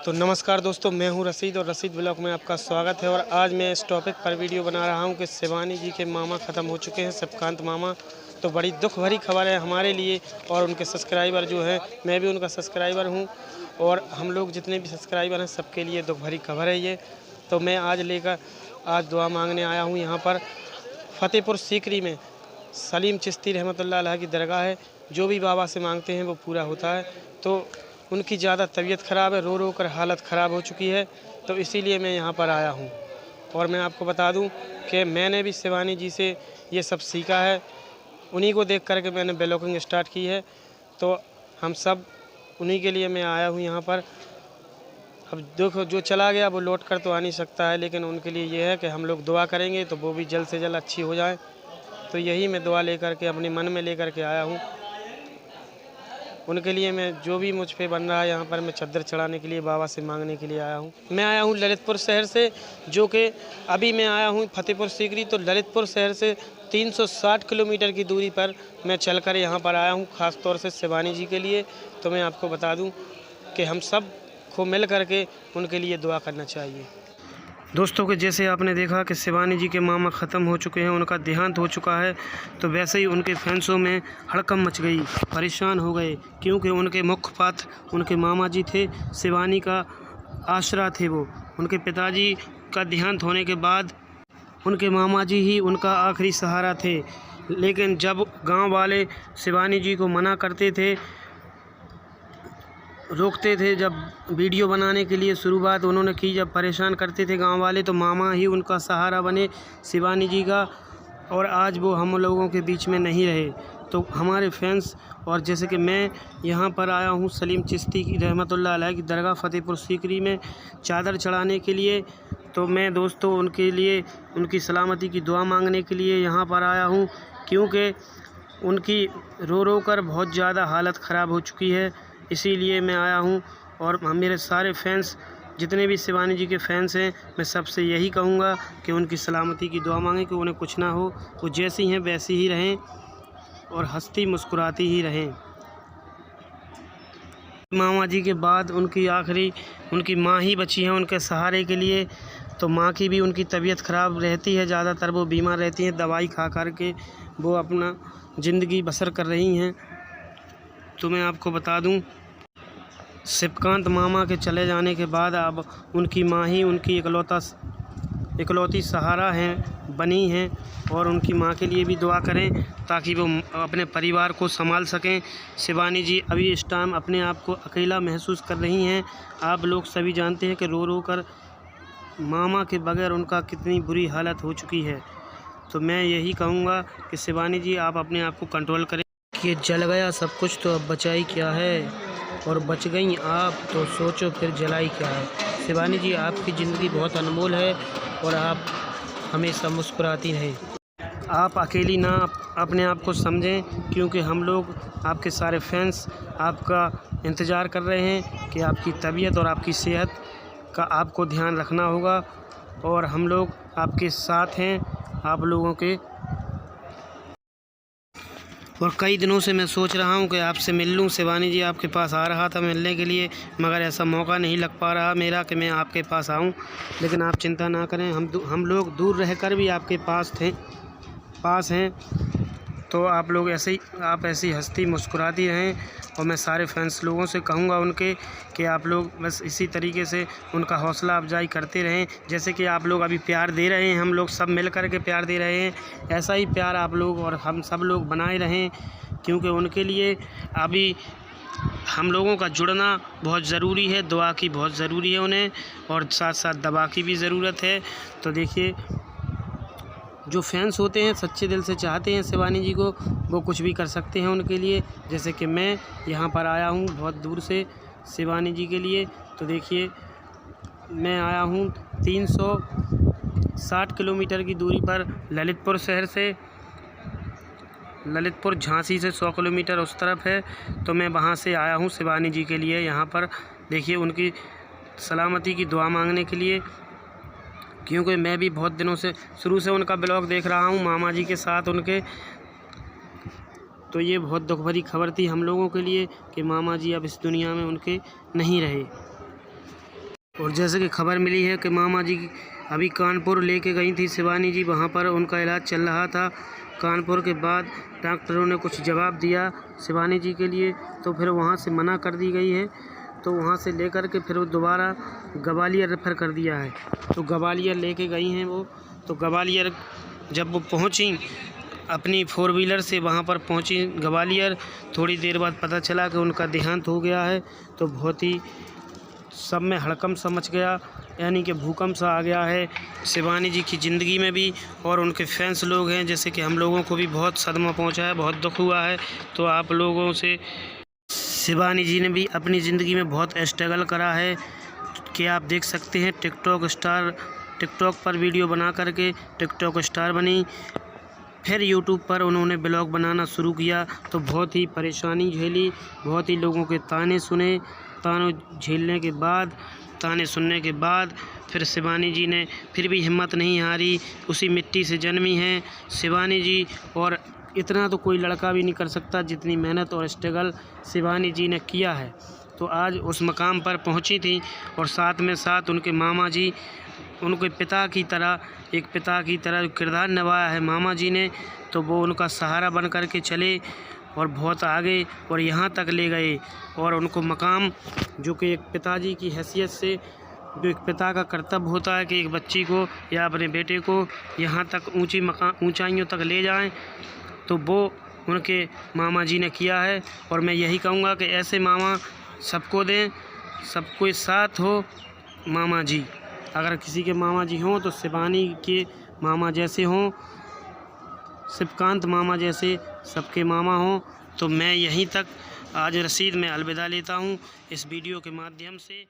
तो नमस्कार दोस्तों, मैं हूं रशीद और रशीद ब्लॉग में आपका स्वागत है। और आज मैं इस टॉपिक पर वीडियो बना रहा हूं कि शिवानी जी के मामा ख़त्म हो चुके हैं, शिवकांत मामा। तो बड़ी दुख भरी खबर है हमारे लिए और उनके सब्सक्राइबर जो हैं, मैं भी उनका सब्सक्राइबर हूं और हम लोग जितने भी सब्सक्राइबर हैं सबके लिए दुख भरी खबर है ये। तो मैं आज दुआ मांगने आया हूँ यहाँ पर फ़तेहपुर सीकरी में सलीम चिश्ती रहमतुल्लाह अलैह की दरगाह है। जो भी बाबा से मांगते हैं वो पूरा होता है। तो उनकी ज़्यादा तबीयत ख़राब है, रो रो कर हालत ख़राब हो चुकी है, तो इसीलिए मैं यहाँ पर आया हूँ। और मैं आपको बता दूँ कि मैंने भी शिवानी जी से ये सब सीखा है, उन्हीं को देख कर के मैंने ब्लॉगिंग स्टार्ट की है। तो हम सब उन्हीं के लिए मैं आया हूँ यहाँ पर। अब देखो, जो चला गया वो लौट कर तो आ नहीं सकता है, लेकिन उनके लिए ये है कि हम लोग दुआ करेंगे तो वो भी जल्द से जल्द अच्छी हो जाए। तो यही मैं दुआ लेकर के अपने मन में लेकर के आया हूँ। उनके लिए मैं जो भी मुझ पे बन रहा है यहाँ पर, मैं चद्दर चढ़ाने के लिए बाबा से मांगने के लिए आया हूँ। मैं आया हूँ ललितपुर शहर से, जो कि अभी मैं आया हूँ फ़तेहपुर सीकरी। तो ललितपुर शहर से 360 किलोमीटर की दूरी पर मैं चलकर यहाँ पर आया हूँ, ख़ास तौर से शिवानी जी के लिए। तो मैं आपको बता दूँ कि हम सब को मिल करके उनके लिए दुआ करना चाहिए। दोस्तों के जैसे आपने देखा कि शिवानी जी के मामा ख़त्म हो चुके हैं, उनका देहांत हो चुका है, तो वैसे ही उनके फैंसों में हड़कंप मच गई, परेशान हो गए, क्योंकि उनके मुख्य पात्र उनके मामा जी थे, शिवानी का आसरा थे वो। उनके पिताजी का देहांत होने के बाद उनके मामा जी ही उनका आखिरी सहारा थे। लेकिन जब गाँव वाले शिवानी जी को मना करते थे, रोकते थे, जब वीडियो बनाने के लिए शुरुआत उन्होंने की, जब परेशान करते थे गांव वाले, तो मामा ही उनका सहारा बने शिवानी जी का। और आज वो हम लोगों के बीच में नहीं रहे। तो हमारे फैंस और जैसे कि मैं यहाँ पर आया हूँ सलीम चिश्ती की रहमतुल्लाह अलैह की दरगाह फ़तेहपुर सीकरी में चादर चढ़ाने के लिए। तो मैं दोस्तों उनके लिए, उनकी सलामती की दुआ मांगने के लिए यहाँ पर आया हूँ, क्योंकि उनकी रो रो कर बहुत ज़्यादा हालत ख़राब हो चुकी है। इसीलिए मैं आया हूँ। और मेरे सारे फैंस, जितने भी शिवानी जी के फैंस हैं, मैं सबसे यही कहूँगा कि उनकी सलामती की दुआ मांगें, कि उन्हें कुछ ना हो, वो जैसी हैं वैसी ही रहें और हंसती मुस्कुराती ही रहें। मामा जी के बाद उनकी आखिरी उनकी माँ ही बची हैं उनके सहारे के लिए। तो माँ की भी उनकी तबीयत ख़राब रहती है, ज़्यादातर वो बीमार रहती हैं, दवाई खा कर के वो अपना ज़िंदगी बसर कर रही हैं। तो मैं आपको बता दूं, शिवकांत मामा के चले जाने के बाद अब उनकी माँ ही उनकी इकलौती सहारा हैं, बनी हैं। और उनकी माँ के लिए भी दुआ करें ताकि वो अपने परिवार को संभाल सकें। शिवानी जी अभी इस टाइम अपने आप को अकेला महसूस कर रही हैं। आप लोग सभी जानते हैं कि रो रो कर मामा के बगैर उनका कितनी बुरी हालत हो चुकी है। तो मैं यही कहूँगा कि शिवानी जी आप अपने आप को कंट्रोल करें। कि जल गया सब कुछ तो अब बचाई क्या है, और बच गई आप तो सोचो फिर जलाई क्या है। शिवानी जी आपकी ज़िंदगी बहुत अनमोल है और आप हमेशा मुस्कुराती रहें। आप अकेली ना अपने आप को समझें, क्योंकि हम लोग आपके सारे फैंस आपका इंतज़ार कर रहे हैं कि आपकी तबीयत और आपकी सेहत का आपको ध्यान रखना होगा। और हम लोग आपके साथ हैं, आप लोगों के। और कई दिनों से मैं सोच रहा हूं कि आपसे मिल लूं। शिवानी जी आपके पास आ रहा था मिलने के लिए, मगर ऐसा मौका नहीं लग पा रहा मेरा कि मैं आपके पास आऊं। लेकिन आप चिंता ना करें, हम लोग दूर रहकर भी आपके पास हैं। तो आप लोग ऐसे ही हंसती मुस्कुराती रहें। और मैं सारे फैंस लोगों से कहूँगा उनके कि आप लोग बस इसी तरीके से उनका हौसला अफजाई करते रहें। जैसे कि आप लोग अभी प्यार दे रहे हैं, हम लोग सब मिल कर के प्यार दे रहे हैं, ऐसा ही प्यार आप लोग और हम सब लोग बनाए रहें। क्योंकि उनके लिए अभी हम लोगों का जुड़ना बहुत ज़रूरी है, दुआ की बहुत ज़रूरी है उन्हें, और साथ साथ दवा की भी ज़रूरत है। तो देखिए, जो फैंस होते हैं सच्चे दिल से चाहते हैं शिवानी जी को, वो कुछ भी कर सकते हैं उनके लिए। जैसे कि मैं यहाँ पर आया हूँ बहुत दूर से शिवानी जी के लिए। तो देखिए, मैं आया हूँ 360 किलोमीटर की दूरी पर ललितपुर शहर से। ललितपुर झांसी से 100 किलोमीटर उस तरफ है। तो मैं वहाँ से आया हूँ शिवानी जी के लिए यहाँ पर। देखिए, उनकी सलामती की दुआ मांगने के लिए, क्योंकि मैं भी बहुत दिनों से शुरू से उनका ब्लॉग देख रहा हूँ मामा जी के साथ उनके। तो ये बहुत दुख भरी खबर थी हम लोगों के लिए कि मामा जी अब इस दुनिया में उनके नहीं रहे। और जैसे कि खबर मिली है कि मामा जी अभी कानपुर लेके गई थी शिवानी जी, वहाँ पर उनका इलाज चल रहा था। कानपुर के बाद डॉक्टरों ने कुछ जवाब दिया शिवानी जी के लिए, तो फिर वहाँ से मना कर दी गई है। तो वहाँ से लेकर के फिर वो दोबारा ग्वालियर रेफ़र कर दिया है। तो ग्वालियर लेके गई हैं वो। तो ग्वालियर जब वो पहुँची अपनी 4 व्हीलर से वहाँ पर पहुँची ग्वालियर, थोड़ी देर बाद पता चला कि उनका देहांत हो गया है। तो बहुत ही सब में हड़कंप सा मच गया, यानी कि भूकंप सा आ गया है शिवानी जी की ज़िंदगी में भी। और उनके फैंस लोग हैं, जैसे कि हम लोगों को भी बहुत सदमा पहुंचा है, बहुत दुख हुआ है। तो आप लोगों से शिवानी जी ने भी अपनी ज़िंदगी में बहुत स्ट्रगल करा है कि आप देख सकते हैं टिकटॉक पर वीडियो बना करके टिकटॉक स्टार बनी। फिर यूट्यूब पर उन्होंने ब्लॉग बनाना शुरू किया, तो बहुत ही परेशानी झेली, बहुत ही लोगों के ताने सुने। ताने झेलने के बाद, ताने सुनने के बाद फिर शिवानी जी ने फिर भी हिम्मत नहीं हारी। उसी मिट्टी से जन्मी हैं शिवानी जी, और इतना तो कोई लड़का भी नहीं कर सकता जितनी मेहनत और स्ट्रगल शिवानी जी ने किया है। तो आज उस मकाम पर पहुंची थी, और साथ में साथ उनके मामा जी, उनके पिता की तरह, एक पिता की तरह किरदार निभाया है मामा जी ने। तो वो उनका सहारा बन कर के चले और बहुत आगे और यहाँ तक ले गए। और उनको मकाम जो कि एक पिताजी की हैसियत से, जो एक पिता का कर्तव्य होता है कि एक बच्ची को या अपने बेटे को यहाँ तक ऊंचाइयों तक ले जाएं, तो वो उनके मामा जी ने किया है। और मैं यही कहूँगा कि ऐसे मामा सबको दें, सबको साथ हो मामा जी। अगर किसी के मामा जी हों तो शिवानी के मामा जैसे हों, शिवकांत मामा जैसे सबके मामा हों। तो मैं यहीं तक आज रसीद में अलविदा लेता हूं इस वीडियो के माध्यम से।